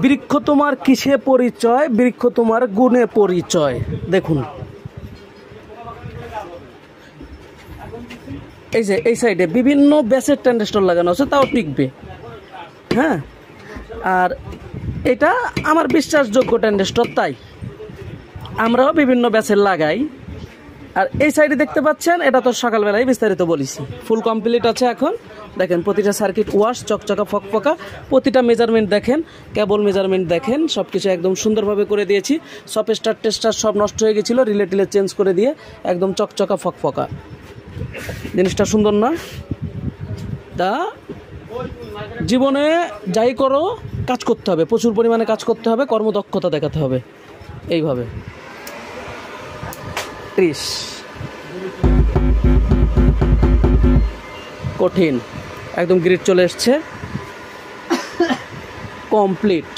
বৃক্ষ তোমার কিসে পরিচয়, বৃক্ষ তোমার গুণে পরিচয়। দেখুন এই যে এই সাইডে বিভিন্ন ব্যাসের ট্যান্ডেস্টর লাগানো আছে, তাও টিকবে। হ্যাঁ, আর এটা আমার বিশ্বাসযোগ্য ট্যান্ডেস্টর, তাই আমরাও বিভিন্ন ব্যাসের লাগাই। আর এই সাইডে দেখতে পাচ্ছেন, এটা তো সকালবেলায় বিস্তারিত বলেছি, ফুল কমপ্লিট আছে। এখন দেখেন প্রতিটা সার্কিট ওয়াশ, চকচকা ফকফকা, প্রতিটা মেজারমেন্ট দেখেন, কেবল মেজারমেন্ট দেখেন, সব কিছু একদম সুন্দরভাবে করে দিয়েছি। সব স্টার টেস্টার সব নষ্ট হয়ে গেছিলো, রিলে টিলে চেঞ্জ করে দিয়ে একদম চকচকা ফকফকা। জিনিসটা সুন্দর না? তা জীবনে যাই করো কাজ করতে হবে, প্রচুর পরিমাণে কাজ করতে হবে, কর্মদক্ষতা দেখাতে হবে। এইভাবে 30 কঠিন একদম গ্রিড চলে এসছে, কমপ্লিট।